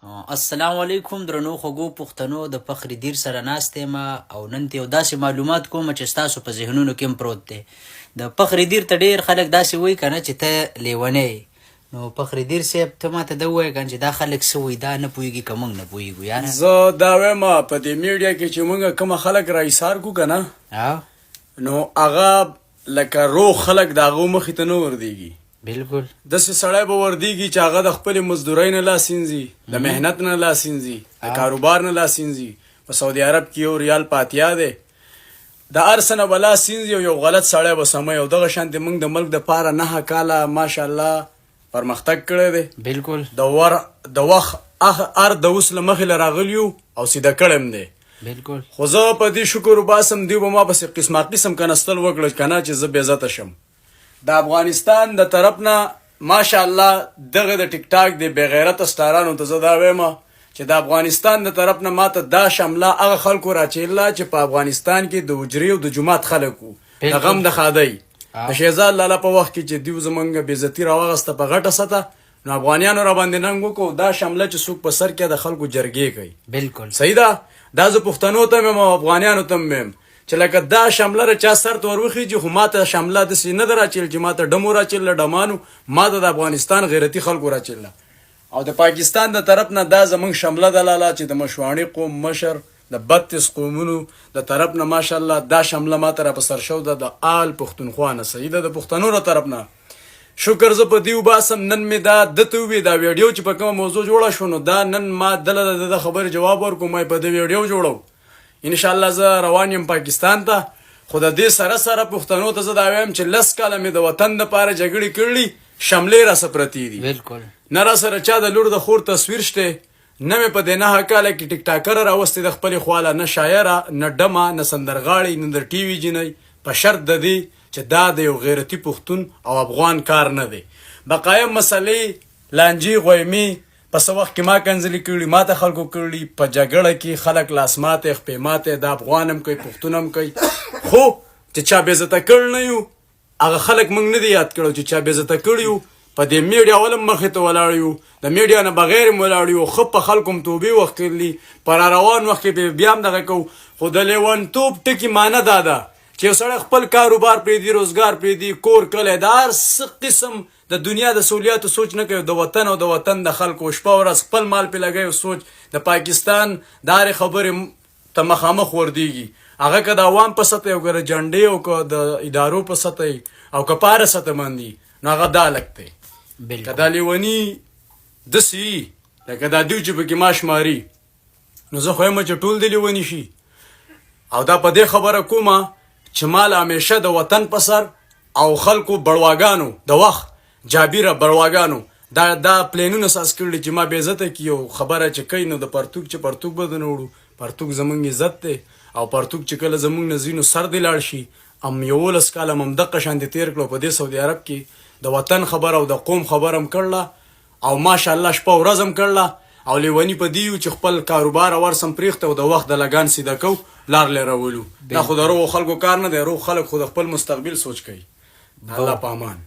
السلام علیکم درنو خوږو پښتنو د فخر دیر سره ناست یم او نن ته یو داسې معلومات کوم چې ستاسو په ذهنونو کې هم پروت دی. د فخر دیر ته ډېر خلک داسې وایي که نه چې ته لیونی یې. نو فخر دیر صاحب ته ماته دا ووایه که چې دا خلک څه وایي، دا نه پوهېږي که موږ نه پوهېږو یاره. زه دا وایم په دې میډیا کې چې موږ کومه خلک راایثار کړو که نه، نو هغه لکه روغ خلک د هغو مخې ته نه وردېږي. بالکل داسې سړی به وردېږي چې هغه د خپلې مزدورۍ نه لاس وینځي، د محنت نه لاس وینځي، د کاروبار نه لاس وینځي. په سعودي عرب کې یو ریال په اتیا دی، د هر څه نه به لاس وینځي او یو غلط سړی به سموي. او دغه شانتې موږ د ملک دپاره 9 کاله ماشاءالله پرمختګ کړی دی. بالکل د وخت هر د اوس له مخې له راغلي یو او سیده کړی هم دی. بالکل خو زه په دې شکر وباسم دوی به ما پسې قسما قسم کنستل وکړل که نه چې زه بېعزته شم. د افغانستان د طرف نه ماشاءالله دغه د ټیک ټاک د بېغیرته سټارانو ته زه دا وایم چې د افغانستان د طرف نه ماته دا شمله هغه خلکو راچېرله چې په افغانستان کې د حجرې او د جومات خلک وو، د غم د ښادۍ د شهزاد لالا په وخت کې چې دوی زموږ بېعزتي راواغسته په غټه سطح، نو افغانیانو راباندې ننګ وکړو. دا شمله چې څوک په سر کې د خلکو جرګې کوي. بالکل صحیح ده. دا زه پښتنو ته یم او افغانیانو ته هم یم چې لکه دا شمله را چا سر ته وروخیږي، خو ما ته شمله داسې نه ده راچېل چې ما ته ډمو راچېله ډمانو، ما ته د افغانستان غیرتي خلکو راچېله. او د پاکستان د طرف نه دا زموږ شمله ده لاله چې د مشواڼي قوم مشر د 32 قومونو د طرف نه ماشاءالله دا شمله ما ته را په سر شو ده د آل پښتونخوا نه. صحیح ده. د پښتنو له طرف نه شکر زه په دې وباسم. نن مې دا دته ووي دا ویډیو چې په کومه موضوع جوړه شو، نو دا نن ما دله د خبرې جواب ورکړو، ما په دې ویډیو جوړو. انشاءالله زه روان یم پاکستان ته. خو د دې سره سره پښتنو ته زه دا وایم چې 10 کاله مې د وطن دپاره جګړې کړلي، شملې راسه پرتې دي. بالکل نه راسره چا د لور د خور تصویر شته، نه مې په دې 9 کاله کې ټیک ټاکره راوستې د خپلې خواله، نه شاعره، نه ډمه، نه سندرغاړې، نه د ټي وي جینۍ، په شرط د دې چې دا د یو غیرتي پښتون او افغان کار نه دی. بقایه مسلې لانجې غویمې په څه وخت کې ما کنځلې کړي، ما ته خلکو کړي، په جګړه کې خلک لاس ماتې خپې ماتې، د افغان هم کوي پښتون هم کوي. خو چې چا بېعزته کړی نه یو هغه خلک موږ نه دي یاد کړو چې چا بېعزته کړي یو. په دې میډیا ولم مخې ته ولاړ یو، د میډیا نه بغیر هم ولاړ یو. ښه په خلکو هم توبې وکړلي، په راروان وخت کې بیا هم دغه کوو. خو د لیونتوب ټکي معنی دا ده چې یو سړی خپل کاروبار پرېږدي، روزګار پرېږدي، کور کلی، د هر څه قسم د دنیا د سہولیاتو سوچ نه کوي، د وطن او د وطن د خلکو شپه ورځ خپل مال پې لګوي او سوچ د پاکستان د هرې خبرې ته مخامخ وردېږي. هغه که د عوام په سطح او که د جنډې او که د ادارو په سطح او که په هره سطح باندې، نو هغه دا هلک دی. که دا لیوني داسې وي لکه دا دوی چې پکې ماش ماري، نو زه خو یم چې ټول دې لیوني شي. او دا په دې خبره کومه چې مال همیشه د وطن په سر او خلکو بړواګانو د وخت جابیره بړواګانو دا پلینونه ساز کړي چې ما بېعزته کي. یو خبره چې کوي نو د پرتوګ چې پرتوګ به د نه وړو، پرتوګ زموږ عزت دی. او پرتوګ چې کله زموږ نه ځي نو سر دې لاړ شي. 11 کاله هم دقه شانتې تېر کړو په دې سعودي عرب کې، د وطن خبره او د قوم خبره هم کړله او ماشاءالله شپه ورځ هم کړله. او لیونی په دې یو چې خپل کاروبار ورسم پرېښته او د وخت د لګان سیده کو لار لې راولو. دا خو د روغو خلکو کار نه دی. روغ خلک خو د خپل مستقبل سوچ کوي. الله په امان.